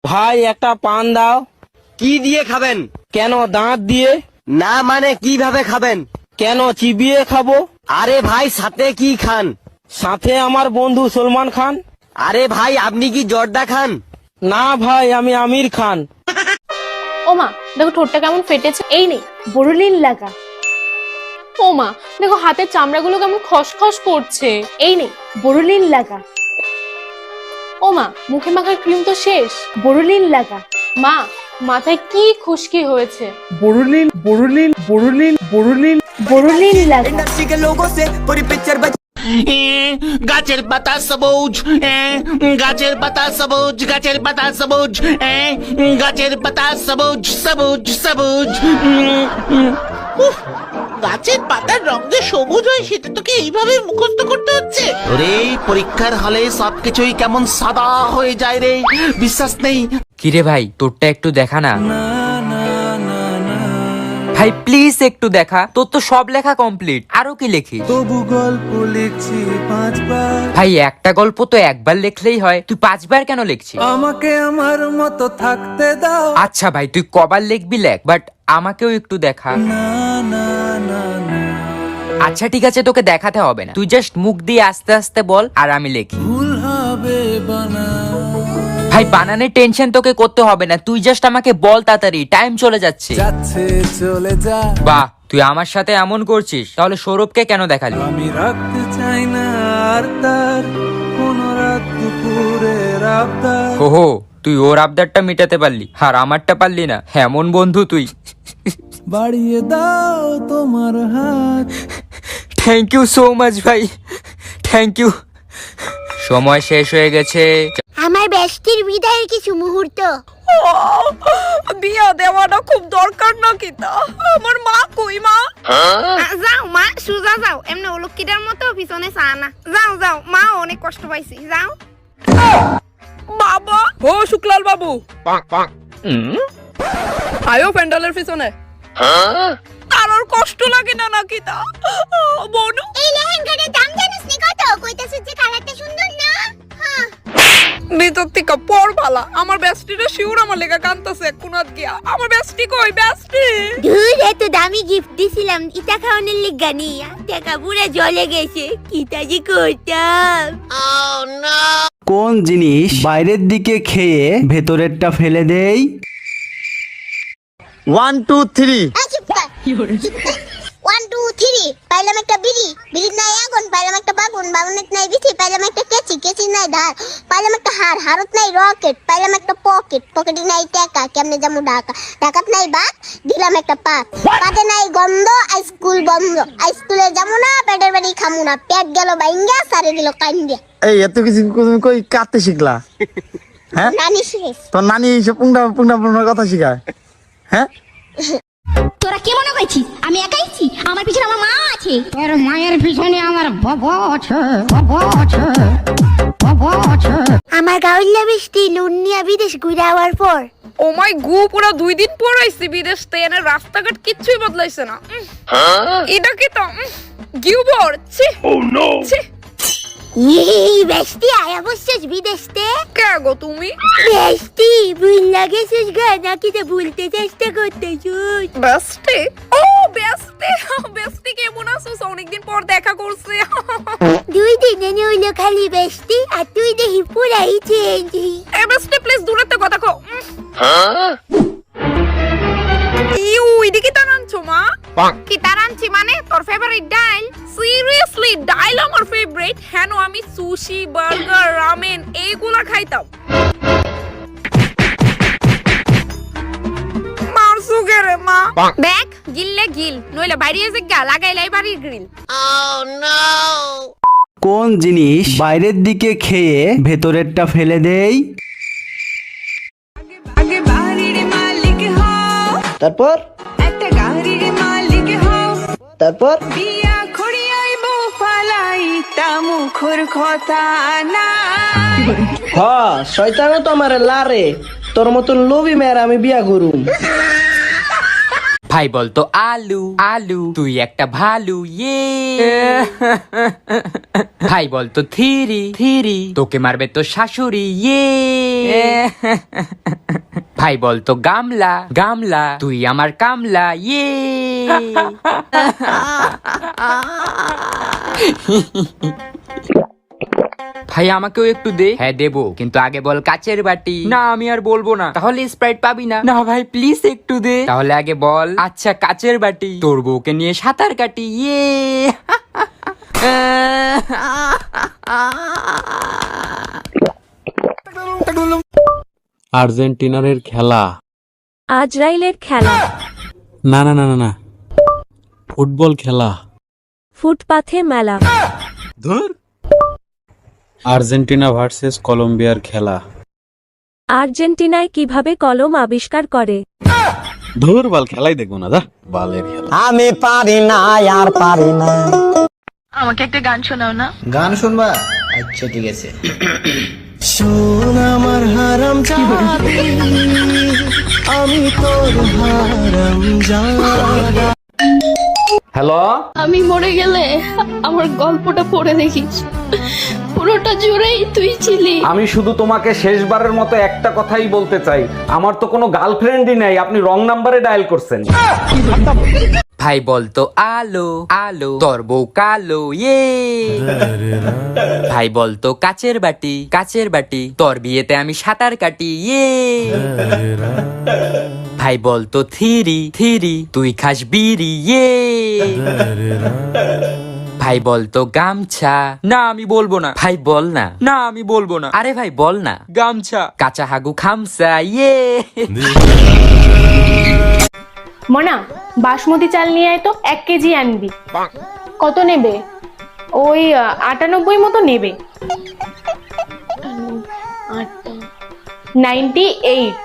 ভাই একটা পান দাও। কি দিয়ে খাবেন? কেন, দাঁত দিয়ে? না মানে কিভাবে খাবেন? কেন, চিবিয়ে খাবো। আরে ভাই সাথে কি খান? সাথে আমার বন্ধু সলমান খান। আরে ভাই আপনি কি জর্দা খান? না ভাই, আমি আমির খান। ও মা, দেখো ঠোঁটটা কেমন ফেটেছে। এই নে বোরোলিন লাগা। ও মা, দেখো হাতের চামড়াগুলো কেমন খসখস করছে। এই নে বোরোলিন লাগা। ও মা, মুখে মাখার ক্রিম তো শেষ। বোরোলিন লাগা। মা, মাথায় কি খুশকি হয়েছে। बोरुलिन बोरुलिन बोरुलिन बोरुलिन বোরোলিন লাগা। इंडस्ट्री के लोगों से पूरी पिक्चर গাছের পাতা সবুজ, গাছের পাতা সবুজ, গাছের পাতা সবুজ, গাছের পাতা সবুজ সবুজ সবুজ। গাছের পাতার রং যে সবুজ হয় সেটা তোকে এইভাবে মুখস্থ করতে হচ্ছে? ওরে পরীক্ষার হলে সবকিছুই কেমন সাদা হয়ে যায় রে, বিশ্বাস নেই? কিরে ভাই, তোরটা একটু দেখা না। ভাই প্লিজ একটু দেখা, তোর তো সব লেখা কমপ্লিট, আরো কি লেখিস? তবু গল্প লিখছি 5 বার। ভাই একটা গল্প তো একবার লিখলেই হয়, তুই 5 বার কেন লিখছিস? আমাকে আমার মতো থাকতে দাও। আচ্ছা ভাই, তুই কবার লিখবি লেখ, বাট আমাকেও একটু দেখা। না না না না, আচ্ছা ঠিক আছে, তোকে দেখাতে হবে না, তুই জাস্ট মুখ দিয়ে আস্তে আস্তে বল আর আমি লিখি। ভুল হবে বানা। ভাই বানানের টেনশন তোকে করতে হবে না, তুই জাস্ট আমাকে বল তাড়াতাড়ি, টাইম চলে যাচ্ছে। যাচ্ছে চলে যা। বাহ, তুই আমার সাথে এমন করছিস, তাহলে সৌরভকে কেন দেখালি? আমি রাখতে চাই না আর তার কোন রাত দুপুরের আবদার। ওহো, তুই ওর আবদারটা মেটাতে পারলি আর আমারটা পারলি না, এমন বন্ধু তুই। বাড়িয়ে দাও তোমার হাত। থ্যাংক ইউ সো মাচ ভাই, থ্যাংক ইউ। সময় শেষ হয়ে গেছে। আমার ব্যস্তির বিদায়ের কিছু মুহূর্ত। বিয়া দেওয়াটা খুব দরকার নাকি তা? আমার মা কই মা? যাও মা, সুজা যাও, এমনি অলক্ষীটার মতো পিছনে চা না। যাও যাও, মা অনেক কষ্ট পাইছি, যাও। বাবা ও শুক্লাল বাবু, আয়ো প্যান্ডেলের পিছনে। তার আর কষ্ট লাগে না নাকি তা? বনু, এই লেহেঙ্গাটার দাম জানিস নি কত? কইতাছিস যে কালারটা সুন্দর না? হ্যাঁ। ভিতর থেকে পর ভালা। আমার বেস্টিটা শিউর আমার লেগা কান্তাছে কোনাত গিয়া। আমার বেস্টি কই? বেস্টি ধুর, এত দামি গিফট দিছিলাম ইটা খাওয়ানোর লিগা নি, টাকা পুরা জলে গেছে। কিটা যে করতাম। কোন জিনিস বাইরের দিকে খেয়ে ভেতরেরটা ফেলে দেই? 1 2 3। 1 2 3 পাইলাম একটা বিড়ি, বিড়ির নাই আগুন, পাইলাম একটা বাগুন, বাগুনের নাই বিথি, পাইলাম একটা কেচি, কেচির নাই ধার, পাইলাম একটা হার, হারত নাই রকেট, পাইলাম একটা পকেট, পকেটে নাই টাকা, কেমনে যাবো ঢাকা, ঢাকাত নাই বাত, দিলাম একটা পাত, পাতে নাই গন্ধ, স্কুল বন্ধ, স্কুলে যাবো না, পেটের বাড়ি খামু না, পেট গেল বাইঙ্গা, সারে দিল কান্দিয়া। এই এত কিছু তুমি কই কাটতে শিখলা? হ্যাঁ, নানি শেষ। তোর নানি এইসব পুংটা পুংটা পুংটার কথা শিখায়? হ্যাঁ, তোরা কি মনে করছিস আমি একাইছি? আমার পিছনে আমার মা আছে। তোর মায়ের পিছনে আমার বাবা আছে, বাবা আছে, বাবা আছে। আমার গাউল্লা বৃষ্টি লুনিয়া বিদেশ ঘুরে আওয়ার পর ও মাই গু, পুরো 2 দিন পর আইছি বিদেশ থেকে, এনে রাস্তাঘাট কিচ্ছুই বদলাইছে না। এটা কি তো গিউবর? ছি ও নো, ছি। এই বেস্টি আয়া বসছিস বিদেশতে? কে গো তুমি? বেস্টি ভুল লাগেছিস গা, নাকি তো ভুলতে চেষ্টা করতেছিস? বেস্টি? ও বেস্টি, বেস্টি কেমন আছিস? অনেকদিন পর দেখা করছে। 2 দিনে হইলো খালি বেস্টি, আর তুই দেখি পুরাই চেঞ্জ। এ বেস্টি প্লিজ দূরেতে কথা কও। ইউ এদিকে টানানছো মা? কি টানানছি মানে? তোর ফেভারিট ডাইল? সিরিয়াসলি ডাইল আমার ফেভারিট। হ্যাঁ আমি সুশি, বার্গার, রামেন এইগুলা খাইতাম। মারসু কে রে মা? দেখ গিললে গিল, নইলে বাইরে এসে গা লাগাইলাই বাড়ির গ্রিল। কোন জিনিস বাইরের দিকে খেয়ে ভেতরেরটা ফেলে দেই? আগে বাড়ির মালিক হও, তারপর একটা গাড়ির মালিক হও, তারপর বিয়া খড়িয়াইবো ফালাইতা মুখর কথা না। হ্যাঁ, শয়তানও তো আমার লারে, তোর মতন লোভী মেয়ের আমি বিয়া করুম। ভাই বলতো আলু আলু তুই একটা ভালু ইয়ে ভাই বলতো থিরি থিরি তোকে মারবে তো শাশুড়ি ইয়ে ভাই বলতো গামলা গামলা তুই আমার কামলা ইয়ে ভাই আমাকেও একটু দে। হ্যাঁ দেবো, কিন্তু আগে বল কাচের বাটি। না আমি আর বলবো না, তাহলে স্প্রাইট পাবি না। না ভাই প্লিজ একটু দে। তাহলে আগে বল আচ্ছা কাচের বাটি, তোর বউকে নিয়ে সাঁতার কাটি ইয়ে আর্জেন্টিনার খেলা। আজরাইলের খেলা। না না না না না, ফুটবল খেলা। ফুটপাথে মেলা। ধুর। আর্জেন্টিনা ভার্সেস কলম্বিয়ার খেলা। আর্জেন্টিনায় কিভাবে কলম আবিষ্কার করে? ধুর বাল, খেলাই দেখবো না, দা বালের খেলা। আমি পারি না আর পারি না। আমাকে একটা গান শোনাও না। গান শুনবা? আচ্ছা ঠিক আছে। শোন আমার হারাম জাদি, আমি তোর হারাম জাদা। হ্যালো, আমি মরে গেলে আমার গল্পটা পড়ে দেখিস, পুরোটা জুড়েই তুই ছিলি। আমি শুধু তোমাকে শেষবারের মতো একটা কথাই বলতে চাই, আমার তো কোনো গার্লফ্রেন্ডই নাই, আপনি রং নাম্বারে ডায়াল করছেন। ভাই বলতো আলো আলো তোর বউ কালো ইয়ে ভাই বলতো কাচের বাটি কাচের বাটি তোর বিয়েতে আমি সাঁতার কাটি ইয়ে ভাই বলতো থিরি থিরি তুই খাস বিড়ি ইয়ে ভাই বলতো গামছা। না আমি বলবো না। ভাই বল না। না আমি বলবো না। আরে ভাই বল না। গামছা। কাঁচা হাগু খামসা ইয়ে মনা, বাসমতি চাল নিয়ে আয় তো, 1 কেজি আনবি। কত নেবে? ওই 98 মতো নেবে। 98।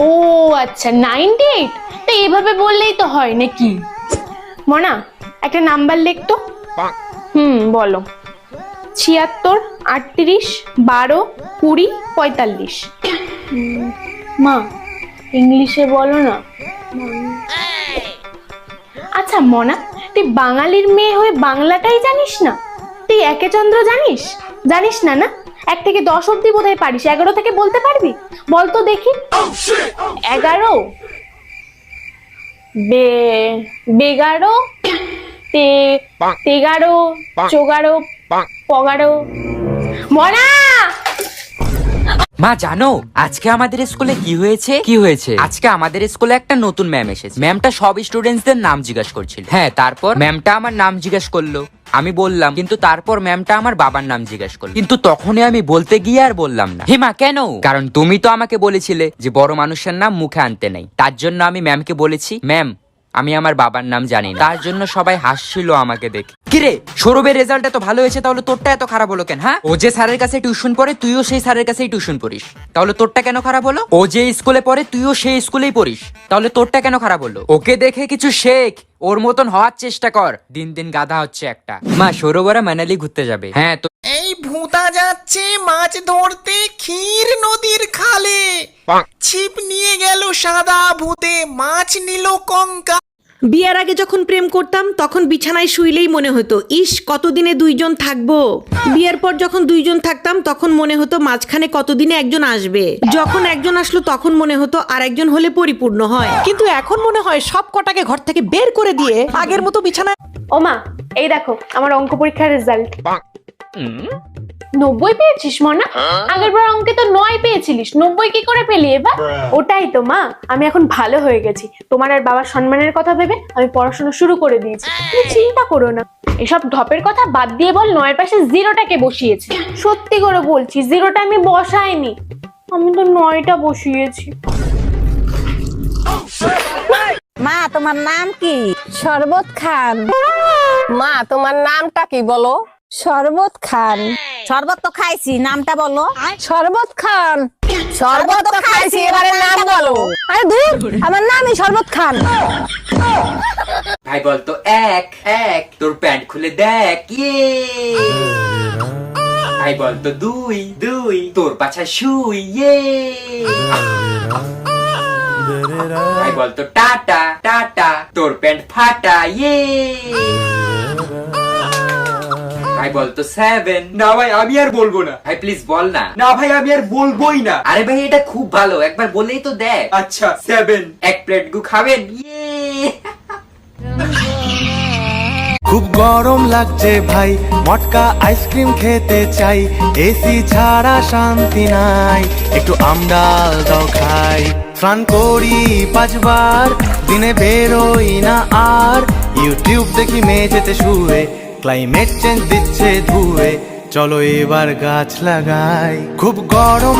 ও আচ্ছা 98। তো এইভাবে বললেই তো হয় নাকি? মনা একটা নাম্বার লেখ তো। বলো। 76, 38, 12, 20, 45। মা ইংলিশে বলো না। আচ্ছা মনা, তুই বাঙালির মেয়ে হয়ে বাংলাটাই জানিস না? তুই একে চন্দ্র জানিস? জানিস না? না 1 থেকে 10 অব্দি বোধহয় পারিস, 11 থেকে বলতে পারবি? বল তো দেখি। 11, 11, 13, 14, 15। মনা! মা জানো আজকে আমাদের স্কুলে কি হয়েছে? কি হয়েছে? আজকে আমাদের স্কুলে একটা নতুন ম্যাম এসেছে। ম্যামটা সব স্টুডেন্টসদের নাম জিজ্ঞাসা করছিল। হ্যাঁ, তারপর ম্যামটা আমার নাম জিজ্ঞাসা করলো, আমি বললাম, কিন্তু তারপর ম্যামটা আমার বাবার নাম জিজ্ঞাসা করলো, কিন্তু তখনই আমি বলতে গিয়ে আর বললাম না। হিমা কেন? কারণ তুমি তো আমাকে বলেছিলে যে বড় মানুষের নাম মুখে আনতে নাই। তার জন্য আমি ম্যামকে বলেছি, ম্যাম আমি আমার বাবার নাম জানি না। তার জন্য সবাই হাসছিল আমাকে দেখে। কিরে সৌরভের রেজাল্ট এত ভালো হয়েছে, তাহলে তোরটা এত খারাপ হলো কেন? হ্যাঁ, ও যে স্যারের কাছে টিউশন পড়ে তুইও সেই স্যারের কাছেই টিউশন পড়িস, তাহলে তোরটা কেন খারাপ হলো? ও যে স্কুলে পড়ে তুইও সেই স্কুলেই পড়িস, তাহলে তোরটা কেন খারাপ হলো? ওকে দেখে কিছু শেখ, ওর মতন হওয়ার চেষ্টা কর। দিন দিন গাধা হচ্ছে একটা। মা সৌরভরা মানালি ঘুরতে যাবে। হ্যাঁ তো এই ভূতা যাচ্ছে মাছ ধরতে ক্ষীর নদীর খালে, ছিপ নিয়ে গেল সাদা ভূতে, মাছ নিল কঙ্কা। বিয়ের আগে যখন প্রেম করতাম তখন বিছানায় শুইলেই মনে হতো ইস কতদিনে দুইজন থাকবো। বিয়ের পর যখন দুইজন থাকতাম তখন মনে হতো মাঝখানে কতদিনে একজন আসবে। যখন একজন আসলো তখন মনে হতো আর একজন হলে পরিপূর্ণ হয়। কিন্তু এখন মনে হয় সব কটাকে ঘর থেকে বের করে দিয়ে আগের মতো বিছানায়। ও মা, এই দেখো আমার অঙ্ক পরীক্ষার রেজাল্ট। 90 পেয়েছিস মনা? আগের বার অঙ্কে তো 9 পেয়েছিলিস, 90 কি করে পেলি এবার? ওটাই তো মা, আমি এখন ভালো হয়ে গেছি। তোমার আর বাবার সম্মানের কথা ভেবে আমি পড়াশোনা শুরু করে দিয়েছি, তুমি চিন্তা করো না। এসব ঢপের কথা বাদ দিয়ে বল, 9 এর পাশে 0টাকে বসিয়েছি। সত্যি করে বলছি 0টা আমি বসাইনি, আমি তো 9টা বসিয়েছি। মা তোমার নাম কি? শরবত খান। মা তোমার নামটা কি বলো? শরবত খান। শরবত তো খাইছি, নামটা বলো। শরবত খান। শরবত তো খাইছি, এবারে নাম বলো। আরে দূর, আমার নামই শরবত খান। ভাই বলতো এক এক তোর প্যান্ট খুলে দেখ ইয়ে ভাই বলতো 2 2 তোর পাছা শুই ইয়ে ভাই বলতো টাটা টাটা, তোর প্যান্ট ফাটা ইয়ে। ভাই বলতো 7। না ভাই আমি আর বলবো না। ভাই প্লিজ বল না। না ভাই আমি আর বলবোই না। আরে ভাই এটা খুব ভালো, একবার বলেই তো দেখ। আচ্ছা 7। এক প্লেট গু খাবেন ইয়ে। খুব গরম লাগছে ভাই, মটকা আইসক্রিম খেতে চাই, এসি ছাড়া শান্তি নাই, একটু আমডাল দাও খাই। স্নান করি 5 বার, দিনে বেরোই না আর, ইউটিউব দেখি মেঝেতে শুয়ে, ক্লাইমেট চেঞ্জ দিচ্ছে ধুয়ে, চলো এবার গাছ লাগাই। খুব গরম